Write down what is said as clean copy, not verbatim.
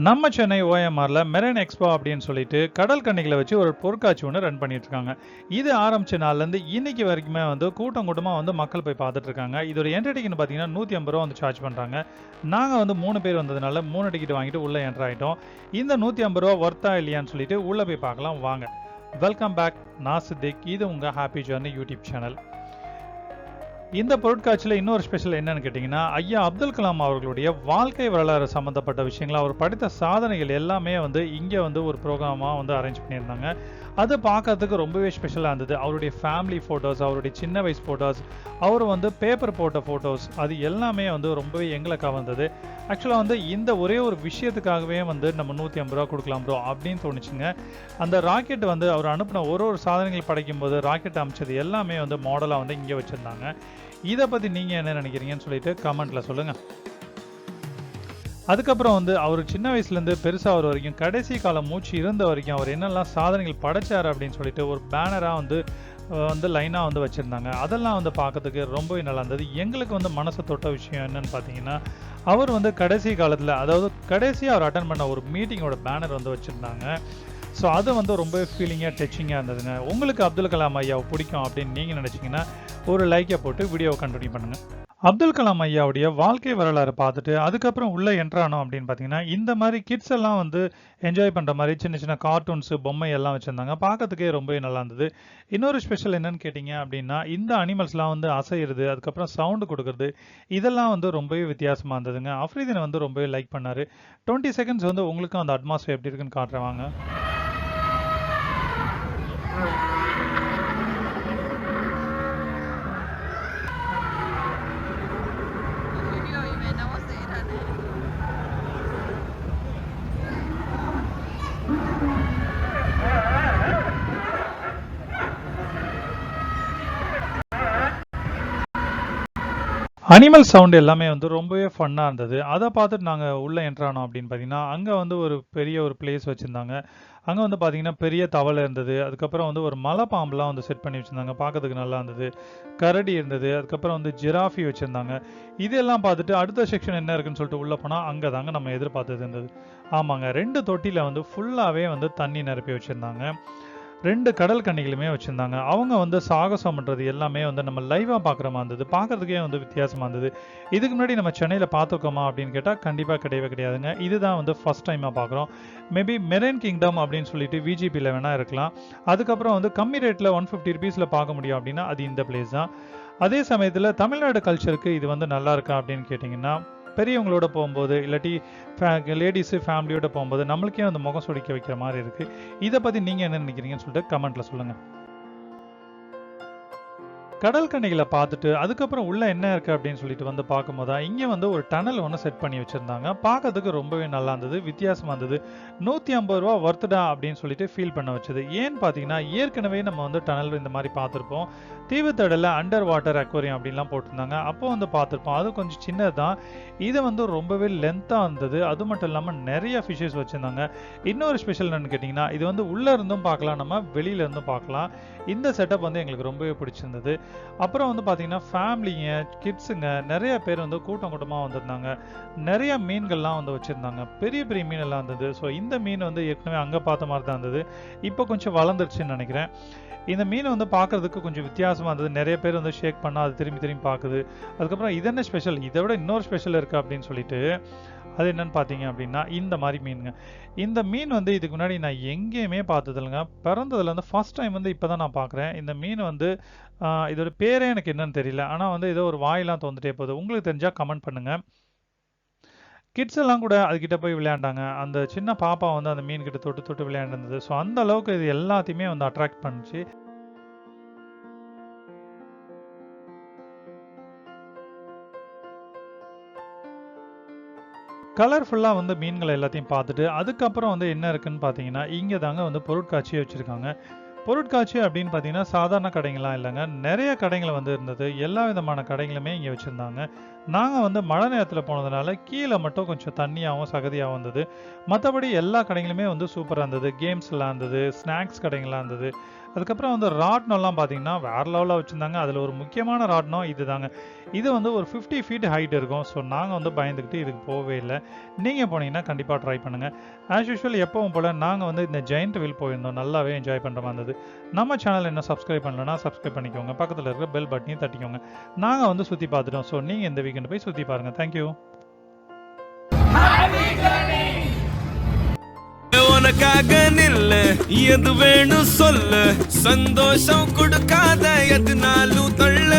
நம்ம Chennai ஓஎம்ஆர்ல marine expo அப்படின்னு சொல்லிட்டு கடல் கன்னிகளை வச்சு ஒரு பொருட்காட்சி ஒன்று ரன் பண்ணிட்டு இருக்காங்க. இது ஆரம்பிச்ச நாள்லேருந்து இன்னைக்கு வரைக்குமே வந்து கூட்டம் கூட்டமாக வந்து மக்கள் போய் பார்த்துட்டு இருக்காங்க. இதோட என்ட்ரி டிக்கெட் பார்த்தீங்கன்னா 150 ரூபா வந்து சார்ஜ் பண்ணுறாங்க. நாங்கள் வந்து 3 பேர் வந்ததுனால 3 டிக்கெட் வாங்கிட்டு உள்ளே என்ட்ரு ஆகிட்டோம். இந்த 150 ரூபா ஒர்த்தா இல்லையான்னு சொல்லிட்டு உள்ளே போய் பார்க்கலாம் வாங்க. வெல்கம் பேக், நான் சித்திக். இது உங்கள் ஹாப்பி ஜர்னி யூடியூப் சேனல். இந்த பொருட்காட்சியில் இன்னொரு ஸ்பெஷல் என்னன்னு கேட்டிங்கன்னா, ஐயா அப்துல் கலாம் அவர்களுடைய வாழ்க்கை வரலாறு சம்மந்தப்பட்ட விஷயங்கள், அவர் படித்த சாதனைகள் எல்லாமே வந்து இங்கே வந்து ஒரு ப்ரோக்ராமாக வந்து அரேஞ்ச் பண்ணியிருந்தாங்க. அது பார்க்கறதுக்கு ரொம்பவே ஸ்பெஷலாக இருந்தது. அவருடைய ஃபேமிலி ஃபோட்டோஸ், அவருடைய சின்ன வயசு ஃபோட்டோஸ், அவர் வந்து பேப்பர் போட்ட ஃபோட்டோஸ், அது எல்லாமே வந்து ரொம்பவே எங்களை கவர்ந்தது. ஆக்சுவலாக வந்து இந்த ஒரே ஒரு விஷயத்துக்காகவே வந்து நம்ம 150 ரூபா கொடுக்கலாம் ப்ரோ அப்படின்னு தோணுச்சுங்க. அந்த ராக்கெட் வந்து அவர் அனுப்பின ஒரு சாதனைகள் படைக்கும் போது ராக்கெட் அமைச்சது எல்லாமே வந்து மாடலாக வந்து இங்கே வச்சுருந்தாங்க. இதை பற்றி நீங்கள் என்ன நினைக்கிறீங்கன்னு சொல்லிட்டு கமெண்ட்டில் சொல்லுங்கள். அதுக்கப்புறம் வந்து அவர் சின்ன வயசுலேருந்து பெருசாக வரைக்கும் கடைசி காலம் மூச்சு இருந்த வரைக்கும் அவர் என்னெல்லாம் சாதனைகள் படைச்சார் அப்படின்னு சொல்லிட்டு ஒரு பேனராக வந்து லைனாக வந்து வச்சுருந்தாங்க. அதெல்லாம் வந்து பார்க்கறதுக்கு ரொம்பவே நல்லா இருந்தது. எங்களுக்கு வந்து மனசை தொட்ட விஷயம் என்னன்னு பார்த்தீங்கன்னா, அவர் வந்து கடைசி காலத்தில், அதாவது கடைசியாக அவர் அட்டன் பண்ண ஒரு மீட்டிங்கோட பேனர் வந்து வச்சுருந்தாங்க. ஸோ அது வந்து ரொம்ப ஃபீலிங்காக டச்சிங்காக இருந்ததுங்க. உங்களுக்கு அப்துல் கலாம் ஐயாவை பிடிக்கும் அப்படின்னு நீங்கள் நினச்சிங்கன்னா ஒரு லைக்கை போட்டு வீடியோவை கண்டினியூ பண்ணுங்கள். அப்துல் கலாம் ஐயாவுடைய வாழ்க்கை வரலாறு பார்த்துட்டு அதுக்கப்புறம் உள்ளே என்ட்ரானோம் அப்படின்னு பார்த்தீங்கன்னா, இந்த மாதிரி கிட்ஸ் எல்லாம் வந்து என்ஜாய் பண்ணுற மாதிரி சின்ன சின்ன கார்ட்டூன்ஸு, பொம்மை எல்லாம் வச்சுருந்தாங்க. பார்க்கறதுக்கே ரொம்பவே நல்லா இருந்தது. இன்னொரு ஸ்பெஷல் என்னன்னு கேட்டிங்க அப்படின்னா, இந்த அனிமல்ஸ்லாம் வந்து அசைகிறது, அதுக்கப்புறம் சவுண்டு கொடுக்குறது, இதெல்லாம் வந்து ரொம்பவே வித்தியாசமாக இருந்ததுங்க. அஃப்ரீதினை வந்து ரொம்பவே லைக் பண்ணார். 20 செகண்ட்ஸ் வந்து உங்களுக்கும் அந்த அட்மாஸ்பியர் எப்படி இருக்குன்னு காட்டுறவாங்க. அனிமல் சவுண்ட் எல்லாமே வந்து ரொம்பவே ஃபன்னாக இருந்தது. அதை பார்த்துட்டு நாங்கள் உள்ளே என்ட்ரானோம் அப்படின்னு பார்த்தீங்கன்னா, அங்கே வந்து ஒரு பெரிய ஒரு பிளேஸ் வச்சுருந்தாங்க. அங்கே வந்து பார்த்தீங்கன்னா பெரிய தவளை இருந்தது. அதுக்கப்புறம் வந்து ஒரு மலை பாம்புலாம் வந்து செட் பண்ணி வச்சுருந்தாங்க. பார்க்கறதுக்கு நல்லா இருந்தது. கரடி இருந்தது. அதுக்கப்புறம் வந்து ஜிராஃபி வச்சுருந்தாங்க. இதெல்லாம் பார்த்துட்டு அடுத்த செக்ஷன் என்ன இருக்குன்னு சொல்லிட்டு உள்ளே போனால் அங்கே தாங்க நம்ம எதிர்பார்த்தது இருந்தது. ஆமாங்க, 2 தொட்டியில் வந்து ஃபுல்லாகவே வந்து தண்ணி நிரப்பி வச்சுருந்தாங்க. 2 கடல் கன்னிகளுமே வச்சுருந்தாங்க. அவங்க வந்து சாகசம் பண்ணுறது எல்லாமே வந்து நம்ம லைவாக பார்க்குற மாதிரி இருந்தது. பார்க்குறதுக்கே வந்து வித்தியாசமாக இருந்தது. இதுக்கு முன்னாடி நம்ம சென்னையில் பார்த்துருக்கோமா அப்படின்னு கேட்டால் கண்டிப்பாக கிடையவே கிடையாதுங்க. இதுதான் வந்து ஃபஸ்ட் டைமாக பார்க்குறோம். மேபி மெரைன் கிங்டம் அப்படின்னு சொல்லிட்டு விஜிபியில் வேணால் இருக்கலாம். அதுக்கப்புறம் வந்து கம்மி ரேட்டில் 150 ருபீஸில் பார்க்க முடியும் அப்படின்னா அது இந்த பிளேஸ் தான். அதே சமயத்தில் தமிழ்நாடு கல்ச்சருக்கு இது வந்து நல்லா இருக்கா அப்படின்னு கேட்டிங்கன்னா, பெரியவங்களோட போகும்போது இல்லாட்டி லேடிஸு ஃபேமிலியோட போகும்போது நம்மளுக்கே அந்த முகம் சுடிக்க வைக்கிற மாதிரி இருக்குது. இதை பற்றி நீங்கள் என்ன நினைக்கிறீங்கன்னு சொல்லிட்டு கமெண்ட்டில் சொல்லுங்கள். கடல் கன்னிகளை பார்த்துட்டு அதுக்கப்புறம் உள்ள என்ன இருக்கு அப்படின்னு சொல்லிட்டு வந்து பார்க்கும்போது தான் இங்கே வந்து ஒரு டனல் ஒன்று செட் பண்ணி வச்சுருந்தாங்க. பார்க்கறதுக்கு ரொம்பவே நல்லா இருந்தது, வித்தியாசமாக இருந்தது. 150 ரூபா ஒர்த்துடா அப்படின்னு சொல்லிட்டு ஃபீல் பண்ண வச்சது. ஏன்னு பார்த்தீங்கன்னா, ஏற்கனவே நம்ம வந்து டனல் இந்த மாதிரி பார்த்துருப்போம். தீவுத்தடலில் அண்டர் வாட்டர் அக்வேரியம் அப்படின்லாம் போட்டிருந்தாங்க. அப்போ வந்து பார்த்துருப்போம். அது கொஞ்சம் சின்னது தான். இது வந்து ரொம்பவே லென்த்தாக இருந்தது. அது மட்டும் இல்லாமல் நிறைய ஃபிஷ்ஷஸ் வச்சுருந்தாங்க. இன்னொரு ஸ்பெஷல் என்னன்னு கேட்டிங்கன்னா, இது வந்து உள்ளே இருந்தும் பார்க்கலாம், நம்ம வெளியில இருந்தும் பார்க்கலாம். இந்த செட்டப் வந்து எங்களுக்கு ரொம்பவே பிடிச்சிருந்தது. அப்புறம் வந்து பார்த்தீங்கன்னா, ஃபேமிலிங்க, கிட்ஸுங்க நிறைய பேர் வந்து கூட்டம் கூட்டமாக வந்திருந்தாங்க. நிறைய மீன்கள்லாம் வந்து வச்சுருந்தாங்க. பெரிய பெரிய மீன் எல்லாம் இருந்தது. ஸோ இந்த மீன் வந்து ஏற்கனவே அங்கே பார்த்த மாதிரி தான் இருந்தது. இப்போ கொஞ்சம் வளர்ந்துருச்சுன்னு நினைக்கிறேன். இந்த மீன் வந்து பார்க்குறதுக்கு கொஞ்சம் வித்தியாசமாக இருந்தது. நிறைய பேர் வந்து ஷேக் பண்ணால் அது திரும்பி திரும்பி பார்க்குது. அதுக்கப்புறம் இது என்ன ஸ்பெஷல், இதை விட இன்னொரு ஸ்பெஷல் இருக்குது அப்படின்னு சொல்லிட்டு, அது என்னன்னு பார்த்தீங்க அப்படின்னா இந்த மாதிரி மீனுங்க. இந்த மீன் வந்து இதுக்கு முன்னாடி நான் எங்கேயுமே பார்த்ததில்லைங்க. பிறந்ததுல வந்து ஃபர்ஸ்ட் டைம் வந்து இப்போ தான் நான் பார்க்குறேன். இந்த மீன் வந்து இதோட பேரே எனக்கு என்னன்னு தெரியல. ஆனால் வந்து ஏதோ ஒரு வாயெல்லாம் தோந்துட்டே போகுது. உங்களுக்கு தெரிஞ்சால் கமெண்ட் பண்ணுங்கள். கிட்ஸ் எல்லாம் கூட அதுக்கிட்ட போய் விளையாண்டாங்க. அந்த சின்ன பாப்பா வந்து அந்த மீன் கிட்ட தொட்டு தொட்டு விளையாண்டுருந்தது. ஸோ அந்த அளவுக்கு இது எல்லாத்தையுமே வந்து அட்ராக்ட் பண்ணுச்சு. கலர்ஃபுல்லாக வந்து மீன்களை எல்லாத்தையும் பார்த்துட்டு அதுக்கப்புறம் வந்து என்ன இருக்குன்னு பார்த்தீங்கன்னா, இங்கே தாங்க வந்து பொருட்காட்சியை வச்சுருக்காங்க. பொருட்காட்சி அப்படின்னு பார்த்தீங்கன்னா சாதாரண கடைங்களாம் இல்லைங்க. நிறைய கடைகள் வந்து இருந்தது. எல்லா விதமான கடைகளுமே இங்கே வச்சுருந்தாங்க. நாங்கள் வந்து மழை நேரத்தில் போனதுனால கீழே மட்டும் கொஞ்சம் தண்ணியாகவும் சகதியாகவும் இருந்தது. மற்றபடி எல்லா கடைகளுமே வந்து சூப்பராக இருந்தது. கேம்ஸ்லாம் இருந்தது, ஸ்நாக்ஸ் கடைங்களாம் இருந்தது. அதுக்கப்புறம் வந்து ராட்னம்லாம் பார்த்தீங்கன்னா, வேற லெவல்ல வச்சிருந்தாங்க. அதில ஒரு முக்கியமான ராட்னம் இதுதாங்க. இது வந்து ஒரு 50 ஃபீட் ஹைட் இருக்கும். ஸோ நாங்க வந்து பயந்துகிட்டு இதுக்கு போவே இல்ல. நீங்க போனீங்கன்னா கண்டிப்பா ட்ரை பண்ணுங்க. ஆஸ் யூசுவல் எப்பவும் போல நாங்க வந்து இந்த ஜெயண்ட் வீல் போயிருந்தோம். நல்லாவே என்ஜாய் பண்ற மாரி இருந்தது. நம்ம சேனல் இன்னும் சப்ஸ்கிரைப் பண்ணலன்னா சப்ஸ்கிரைப் பண்ணிக்கோங்க. பக்கத்தில இருக்கிற பெல் பட்டனையும் தட்டிக்கோங்க. நாங்க வந்து சுத்தி பார்த்துட்டோம். ஸோ நீங்க இந்த வீக்கெண்ட் போய் சுத்தி பாருங்க. Thank you. உனக்காக நில்லு, எது வேணும் சொல்லு, சந்தோஷம் கொடுக்காத எதுனாலும் தொல்ல